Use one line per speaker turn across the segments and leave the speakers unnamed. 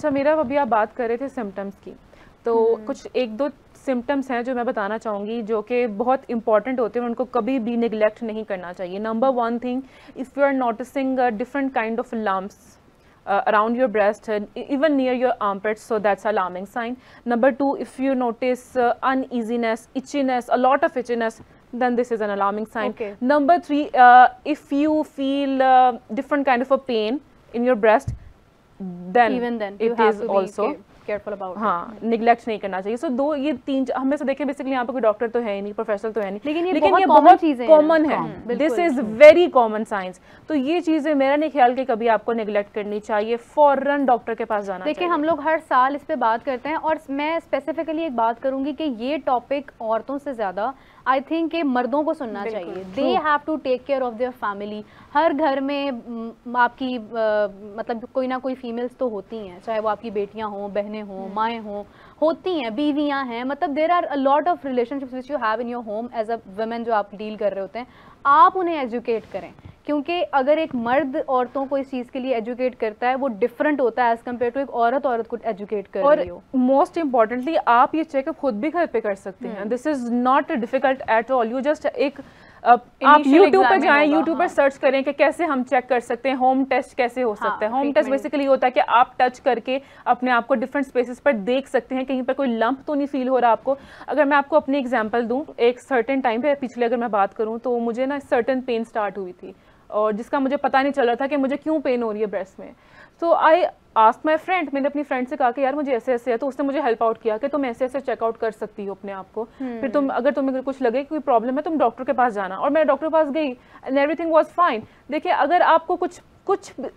अच्छा, मेरा अभी आप बात कर रहे थे सिम्टम्स की, तो कुछ एक दो सिम्टम्स हैं जो मैं बताना चाहूँगी जो कि बहुत इंपॉर्टेंट होते हैं, उनको कभी भी निगलेक्ट नहीं करना चाहिए। Number one thing, if you are noticing different kind of lumps around your breast and even near your armpits, so that's alarming sign. Number two, if you notice uneasiness, itchiness, a lot of itchiness, then this is an alarming sign.
Okay.
Number three, if you feel different kind of a pain in your breast, then
even then
it
you have
is
to be
also
careful about
हाँ, neglect नहीं करना चाहिए। सो दो ये तीन हमें से देखें, बेसिकली यहाँ पे कोई डॉक्टर तो है ही नहीं, प्रोफेशनल तो है नहीं,
लेकिन ये
बहुत
बहुत चीजें
कॉमन है। This is very common science. तो ये चीजें मेरा नहीं ख्याल कि कभी आपको निगलेक्ट करनी चाहिए, फौरन डॉक्टर के पास जाना चाहिए।
देखिए, हम लोग हर साल इस पे बात करते हैं, और मैं स्पेसिफिकली एक बात करूंगी कि ये टॉपिक औरतों से ज्यादा आई थिंक कि मर्दों को सुनना चाहिए। They have to take care of their family. हर घर में आपकी मतलब कोई ना कोई फीमेल्स तो होती हैं, चाहे वो आपकी बेटियां हों, बहनें हों, माएँ हों, होती हैं, बीवियां हैं, मतलब there are a lot of relationships which you have in your home as a women जो आप डील कर रहे होते हैं। आप उन्हें एजुकेट करें, क्योंकि अगर एक मर्द औरतों को इस चीज़ के लिए एजुकेट करता है, वो डिफरेंट होता है एज कम्पेयर टू एक औरत को एजुकेट कर रही हो।
और मोस्ट इम्पॉर्टेंटली आप ये चेकअप खुद भी घर पे कर सकते हैं। This is not difficult at all. You just आप YouTube पर जाएं, YouTube पर सर्च करें कि कैसे हम चेक कर सकते हैं, होम टेस्ट कैसे हो सकता है। होम टेस्ट बेसिकली होता है कि आप टच करके अपने आप को डिफरेंट स्पेसेस पर देख सकते हैं, कहीं पर कोई लंप तो नहीं फील हो रहा आपको। अगर मैं आपको अपनी एग्जांपल दूं, एक सर्टेन टाइम पे पिछले अगर मैं बात करूं, तो मुझे ना सर्टेन पेन स्टार्ट हुई थी, और जिसका मुझे पता नहीं चल रहा था कि मुझे क्यों पेन हो रही है ब्रेस्ट में। तो आई आस्क्ड माय फ्रेंड, मैंने अपनी फ्रेंड से कहा कि यार मुझे ऐसे ऐसे है, तो उसने मुझे हेल्प आउट किया कि तुम ऐसे ऐसे चेकआउट कर सकती हो अपने आप को। फिर तुम अगर तुम्हें कुछ लगे कोई प्रॉब्लम है, तुम डॉक्टर के पास जाना। और मैं डॉक्टर के पास गई एंड एवरीथिंग वाज फाइन। देखिए, अगर आपको कुछ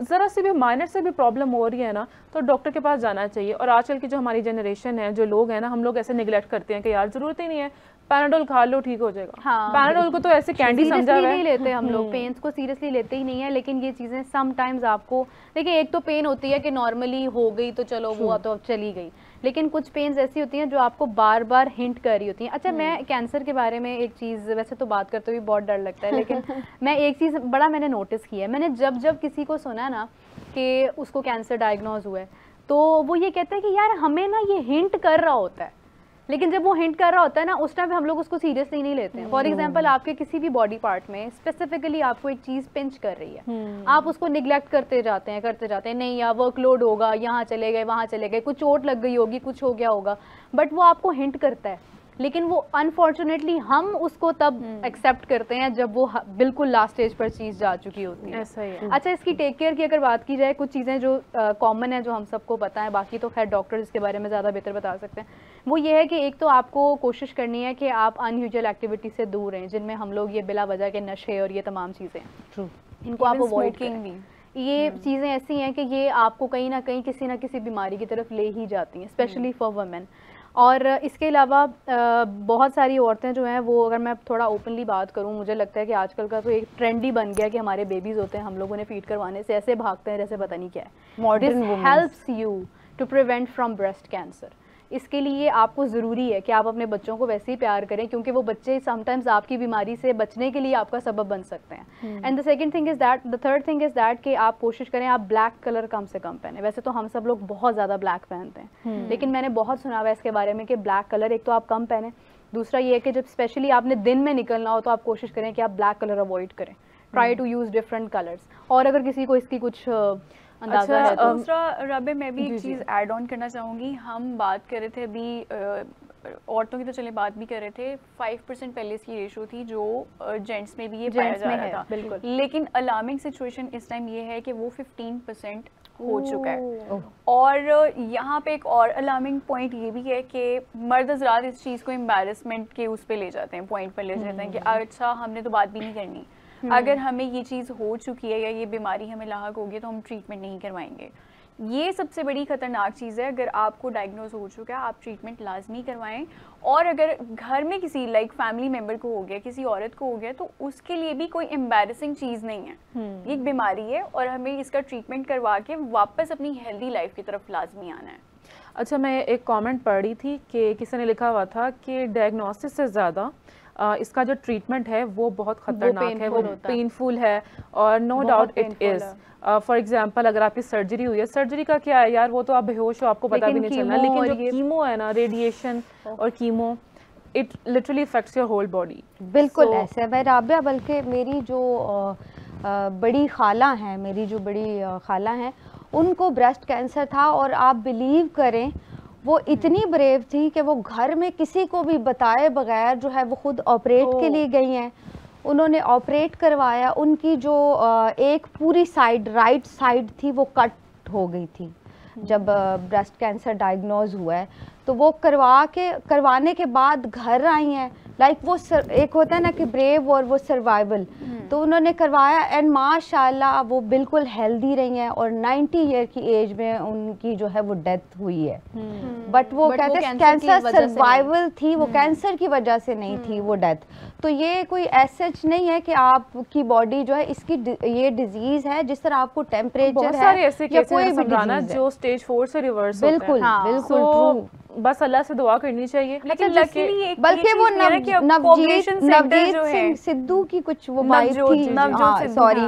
ज़रा सी भी माइनर से भी प्रॉब्लम हो रही है ना, तो डॉक्टर के पास जाना चाहिए। और आजकल की जो हमारी जनरेशन है, जो लोग हैं ना, हम लोग ऐसे निगलेक्ट करते हैं कि यार ज़रूरत ही नहीं है, पैराडोल खा लो ठीक हो जाएगा।
हाँ,
पैराडोल को तो ऐसे कैंडी समझा हुआ है,
नहीं लेते हम लोग, पेन्स को सीरियसली लेते ही नहीं है। लेकिन ये चीज़ें समटाइम्स आपको, देखिए, एक तो पेन होती है कि नॉर्मली हो गई तो चलो वो तो अब चली गई, लेकिन कुछ पेन्स ऐसी होती हैं जो आपको बार बार हिंट कर रही होती हैं। अच्छा, मैं कैंसर के बारे में एक चीज़, वैसे तो बात करते हुए बहुत डर लगता है, लेकिन मैं एक चीज़ बड़ा मैंने नोटिस किया है। मैंने जब किसी को सुना ना कि उसको कैंसर डायग्नोज हुआ है, तो वो ये कहते हैं कि यार हमें ना ये हिंट कर रहा होता है, लेकिन जब वो हिंट कर रहा होता है ना, उस टाइम पे हम लोग उसको सीरियसली नहीं लेते हैं। फॉर एग्जांपल, आपके किसी भी बॉडी पार्ट में स्पेसिफिकली आपको एक चीज पिंच कर रही है, आप उसको निग्लेक्ट करते जाते हैं, नहीं यार वर्कलोड होगा, यहाँ चले गए, वहाँ चले गए, कुछ चोट लग गई होगी, कुछ हो गया होगा, बट वो आपको हिंट करता है। लेकिन वो अनफॉर्चुनेटली हम उसको तब एक्सेप्ट करते हैं जब वो बिल्कुल लास्ट स्टेज पर चीज़ जा चुकी होती है।
ऐसा ही है।
अच्छा, इसकी टेक केयर की अगर बात की जाए, कुछ चीज़ें जो कॉमन है, जो हम सबको पता है, बाकी तो खैर डॉक्टर इसके बारे में ज़्यादा बेहतर बता सकते हैं। वो ये है कि एक तो आपको कोशिश करनी है कि आप अनयूजुअल एक्टिविटी से दूर रहें, जिनमें हम लोग ये बिला वजह के नशे और ये तमाम चीज़ें, इनको आप अवॉइड करें। ये चीज़ें ऐसी हैं कि ये आपको कहीं ना कहीं किसी ना किसी बीमारी की तरफ ले ही जाती हैं, स्पेशली फॉर वुमेन। और इसके अलावा बहुत सारी औरतें जो हैं वो, अगर मैं थोड़ा ओपनली बात करूं, मुझे लगता है कि आजकल का तो एक ट्रेंड ही बन गया कि हमारे बेबीज़ होते हैं, हम लोग उन्हें फीड करवाने से ऐसे भागते हैं जैसे पता नहीं क्या है। This helps you to prevent from breast cancer. इसके लिए आपको ज़रूरी है कि आप अपने बच्चों को वैसे ही प्यार करें, क्योंकि वो बच्चे समटाइम्स आपकी बीमारी से बचने के लिए आपका सबब बन सकते हैं। And the second thing is that, the third thing is that कि आप कोशिश करें आप ब्लैक कलर कम से कम पहने। वैसे तो हम सब लोग बहुत ज़्यादा ब्लैक पहनते हैं, लेकिन मैंने बहुत सुना हुआ है इसके बारे में कि ब्लैक कलर एक तो आप कम पहने, दूसरा ये है कि जब स्पेशली आपने दिन में निकलना हो तो आप कोशिश करें कि आप ब्लैक कलर अवॉइड करें। Try to use different colours. और अगर किसी को इसकी कुछ
अच्छा, दूसरा रबे मैं भी एक चीज़ ऐड ऑन करना चाहूँगी। हम बात कर रहे थे अभी औरतों की, तो चले बात भी कर रहे थे, 5% पहले इसकी रेशो थी जो जेंट्स में भी ये पाया जा रहा था,
बिल्कुल।
लेकिन अलार्मिंग सिचुएशन इस टाइम ये है कि वो 15% हो चुका है। और यहाँ पे एक और अलार्मिंग पॉइंट ये भी है कि मर्द हज़रात इस चीज़ को एम्बैरसमेंट के उस पे ले जाते हैं, पॉइंट पर ले जाते हैं कि अच्छा हमने तो बात भी नहीं करनी, अगर हमें ये चीज़ हो चुकी है या ये बीमारी हमें लाहक होगी तो हम ट्रीटमेंट नहीं करवाएंगे। ये सबसे बड़ी ख़तरनाक चीज़ है। अगर आपको डायग्नोज हो चुका है, आप ट्रीटमेंट लाजमी करवाएं। और अगर घर में किसी लाइक फैमिली मेम्बर को हो गया, किसी औरत को हो गया, तो उसके लिए भी कोई एम्बैरसिंग चीज़ नहीं है। ये एक बीमारी है और हमें इसका ट्रीटमेंट करवा के वापस अपनी हेल्दी लाइफ की तरफ लाजमी आना है।
अच्छा, मैं एक कमेंट पढ़ रही थी कि किसी ने लिखा हुआ था कि डायग्नोसिस से ज़्यादा इसका जो ट्रीटमेंट है वो बहुत खतरनाक है, वो पेनफुल है और no doubt it is. For example अगर आपकी सर्जरी हुई है, सर्जरी का क्या है यार, वो तो आप बेहोश हो, आपको पता भी नहीं चलना, लेकिन जो कीमो है ना, रेडिएशन और chemo, it literally affects your whole body.
बिल्कुल ऐसे है भाई राबिया, बल्कि मेरी जो बड़ी खाला हैं, मेरी जो बड़ी खाला हैं, उनको ब्रेस्ट कैंसर था और आप बिलीव करें वो इतनी ब्रेव थी कि वो घर में किसी को भी बताए बगैर जो है वो खुद ऑपरेट के लिए गई हैं। उन्होंने ऑपरेट करवाया, उनकी जो एक पूरी साइड, राइट साइड थी, वो कट हो गई थी जब ब्रेस्ट कैंसर डायग्नोज हुआ है। तो वो करवाने के बाद घर आई हैं, लाइक वो एक होता है ना कि ब्रेव और वो सर्वाइवल, तो उन्होंने करवाया एंड माशाल्लाह वो बिल्कुल हेल्दी रही हैं और 90 ईयर की एज में उनकी जो है वो डेथ हुई है। बट वो कहते हैं कैंसर सर्वाइवल थी, वो कैंसर की वजह से नहीं थी वो डेथ। तो ये कोई एसएच नहीं है कि आपकी बॉडी जो है इसकी ये डिजीज है, जिस तरह आपको टेम्परेचर है या कोई भी डिजीज
जो स्टेज 4 से रिवर्स
बिल्कुल बिल्कुल ट्रू।
बस अल्लाह से दुआ करनी चाहिए।
लेकिन
बल्कि वो नवजीत सिंह सिद्धू की कुछ वो वाइफ थी, सॉरी,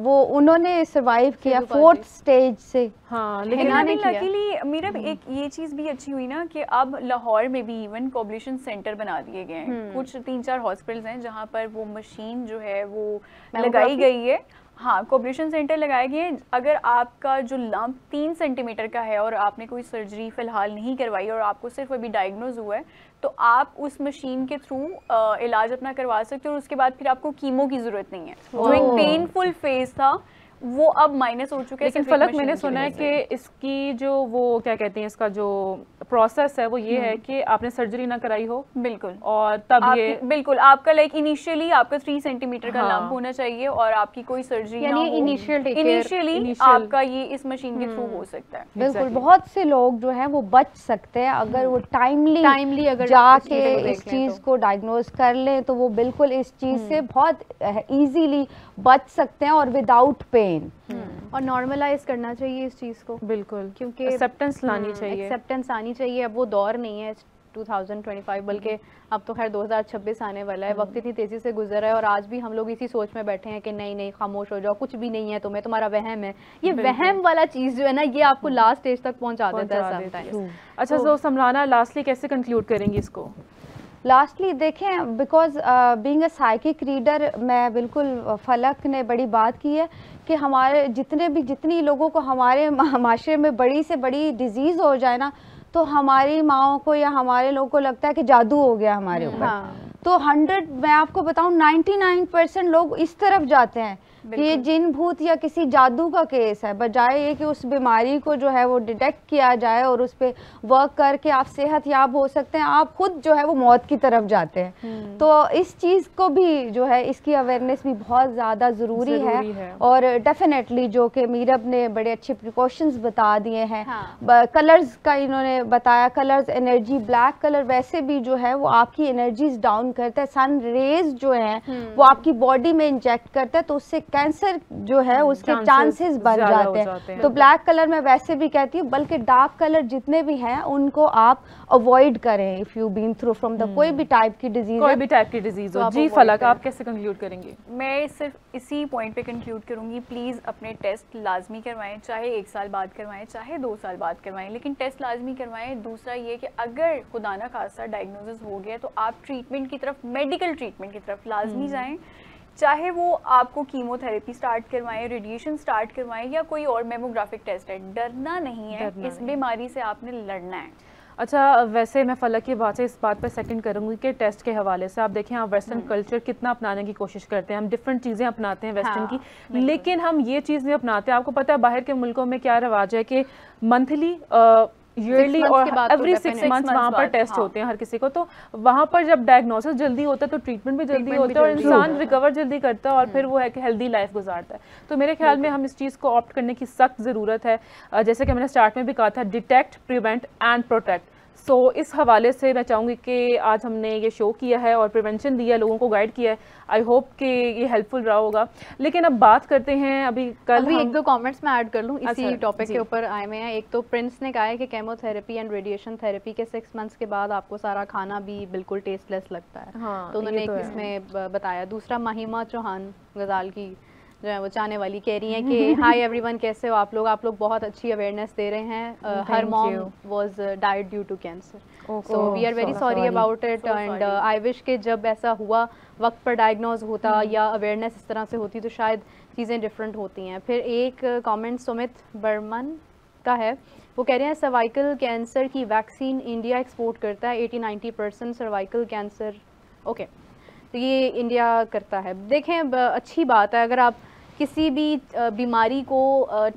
वो उन्होंने सर्वाइव किया 4th स्टेज से।
हाँ, लेकिन लकीली मेरा एक ये चीज़ भी अच्छी हुई ना कि अब लाहौर में भी इवन कोऑपरेशन सेंटर बना दिए गए हैं। कुछ 3-4 हॉस्पिटल्स हैं जहाँ पर वो मशीन जो है वो लगाई गई है। हाँ, कोऑपरेशन सेंटर लगाए गए हैं। अगर आपका जो लंप 3 सेंटीमीटर का है और आपने कोई सर्जरी फिलहाल नहीं करवाई और आपको सिर्फ अभी डायग्नोज हुआ है, तो आप उस मशीन के थ्रू इलाज अपना करवा सकते हो और उसके बाद फिर आपको कीमो की ज़रूरत नहीं है। जो एक पेनफुल फेज था वो अब माइनस हो चुका है।
लेकिन फलक मैंने सुना है कि इसकी जो वो क्या कहते हैं, इसका जो प्रोसेस है वो ये है कि आपने सर्जरी ना कराई हो।
बिल्कुल।
और तब ये
बिल्कुल आपका लाइक इनिशियली आपका 3 सेंटीमीटर का लंप होना चाहिए और आपकी कोई सर्जरी ना हो, इनिशियली आपका ये इस मशीन के थ्रू हो सकता है।
बिल्कुल बहुत से लोग जो है वो बच सकते हैं अगर वो टाइमली अगर जाके इस चीज को डायग्नोज कर लें, तो वो बिल्कुल इस चीज से बहुत इजीली बच सकते हैं और विदाउट पेन।
और नॉर्मलाइज करना चाहिए इस चीज़ को।
बिल्कुल,
क्योंकि
एक्सेप्टेंस लानी चाहिए,
एक्सेप्टेंस आनी चाहिए। अब वो दौर नहीं है 2025, बल्कि अब तो खैर 2026 आने वाला है। वक्त इतनी तेज़ी से गुजर रहा है और आज भी हम लोग इसी सोच में बैठे हैं कि नहीं नहीं खामोश हो जाओ, कुछ भी नहीं है तुम्हें, तुम्हारा वहम है। ये वहम वाला चीज़ जो है ना, ये आपको लास्ट स्टेज तक पहुंचा देता है समटाइम्स।
अच्छा, तो समराना लास्टली कैसे कंक्लूड करेंगी इसको?
लास्टली देखें, because being a psychic reader, मैं बिल्कुल फलक ने बड़ी बात की है कि हमारे जितनी लोगों को हमारे माशरे में बड़ी से बड़ी डिजीज़ हो जाए ना, तो हमारी माओं को या हमारे लोगों को लगता है कि जादू हो गया हमारे ऊपर। तो 100 मैं आपको बताऊं 99% लोग इस तरफ जाते हैं कि ये जिन भूत या किसी जादू का केस है, बजाय ये कि उस बीमारी को जो है वो डिटेक्ट किया जाए और उस पर वर्क करके आप सेहत याब हो सकते हैं, आप खुद जो है वो मौत की तरफ जाते हैं। तो इस चीज़ को भी जो है इसकी अवेयरनेस भी बहुत ज़्यादा ज़रूरी है। और डेफिनेटली जो कि मीरब ने बड़े अच्छे प्रिकॉशंस बता दिए हैं। कलर्स का इन्होंने बताया, कलर्स एनर्जी, ब्लैक कलर वैसे भी जो है वो आपकी एनर्जीज डाउन करता है। सन रेज जो है वो आपकी बॉडी में इंजेक्ट करता है, तो उससे कैंसर जो है उसके चांसेस बढ़ जाते हैं। तो ब्लैक कलर मैं वैसे भी कहती हूँ, बल्कि डार्क कलर जितने भी हैं उनको आप अवॉइड करें if you been through from the कोई भी टाइप की डिजीज,
कोई भी टाइप की डिजीज हो। जी फलक, आप कैसे कंक्लूड करेंगे?
मैं सिर्फ इसी पॉइंट पे कंक्लूड करूंगी, प्लीज अपने टेस्ट लाजमी करवाएं, चाहे 1 साल बाद करवाएं, चाहे 2 साल बाद करवाएं, लेकिन टेस्ट लाजमी करवाएं। दूसरा ये कि अगर खुदा ना खास्ता डायग्नोसिस हो गया तो आप ट्रीटमेंट की तरफ, मेडिकल ट्रीटमेंट की तरफ लाजमी जाएं, चाहे वो आपको कीमोथेरेपी स्टार्ट करवाएं, रेडिएशन स्टार्ट करवाएं या कोई और मेमोग्राफिक टेस्ट है। डरना नहीं है, इस बीमारी से आपने लड़ना है।
अच्छा, वैसे मैं फलक की बात से इस बात पर सेकंड करूंगी कि टेस्ट के हवाले से आप देखें, आप वेस्टर्न कल्चर कितना अपनाने की कोशिश करते हैं, हम डिफरेंट चीज़ें अपनाते हैं वेस्टर्न की, लेकिन हम ये चीज़ नहीं अपनाते। आपको पता है बाहर के मुल्कों में क्या रवाज है कि मंथली, ईयरली और एवरी 6 मंथ्स वहाँ पर टेस्ट होते हैं हर किसी को। तो वहाँ पर जब डायग्नोसिस जल्दी होता है तो ट्रीटमेंट भी जल्दी होता है और इंसान रिकवर जल्दी करता है और फिर वो है कि हेल्दी लाइफ गुजारता है। तो मेरे ख्याल में हम इस चीज़ को ऑप्ट करने की सख्त ज़रूरत है। जैसे कि मैंने स्टार्ट में भी कहा था, डिटेक्ट, प्रिवेंट एंड प्रोटेक्ट। सो इस हवाले से मैं चाहूँगी कि आज हमने ये शो किया है और प्रिवेंशन दिया, लोगों को गाइड किया है। आई होप कि ये हेल्पफुल रहा होगा। लेकिन अब बात करते हैं, अभी
एक दो कमेंट्स में ऐड कर लूँ इसी टॉपिक के ऊपर आए हुए हैं। एक तो प्रिंस ने कहा है कि केमोथेरेपी एंड रेडिएशन थेरेपी के 6 मंथ्स के बाद आपको सारा खाना भी बिल्कुल टेस्टलेस लगता है।
हाँ,
तो उन्होंने इसमें बताया। दूसरा महिमा चौहान गजाल की जो है वो चाहने वाली कह रही हैं कि हाय एवरीवन, कैसे हो आप लोग बहुत अच्छी अवेयरनेस दे रहे हैं। Her mom was died due to cancer, so we are very sorry about it and I wish कि जब ऐसा हुआ वक्त पर डायग्नोज होता या अवेयरनेस इस तरह से होती तो शायद चीज़ें डिफरेंट होती हैं। फिर एक कमेंट सुमित बर्मन का है, वो कह रहे हैं सर्वाइकल कैंसर की वैक्सीन इंडिया एक्सपोर्ट करता है, 80-90% सर्वाइकल कैंसर। ओके, तो ये इंडिया करता है। देखें, अच्छी बात है। अगर आप किसी भी बीमारी को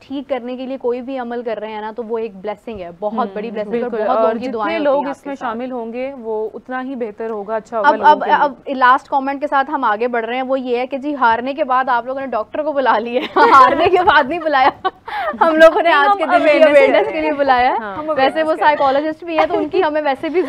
ठीक करने के लिए कोई भी अमल कर रहे हैं ना, तो वो एक ब्लेसिंग है, बहुत बड़ी ब्लेसिंग है। बहुत लोगों की दुआएं
लोग इसमें शामिल होंगे वो उतना ही बेहतर होगा, अच्छा होगा।
अब लास्ट कमेंट के साथ हम आगे बढ़ रहे हैं। वो ये है कि जी हारने के बाद आप लोगों ने डॉक्टर को बुला लिया, हारने के बाद नहीं बुलाया। हम लोगों ने आज के दिन अवेयरनेस के लिए बुलाया है। वैसे वो साइकोलॉजिस्ट भी है तो उनकी हमें वैसे भी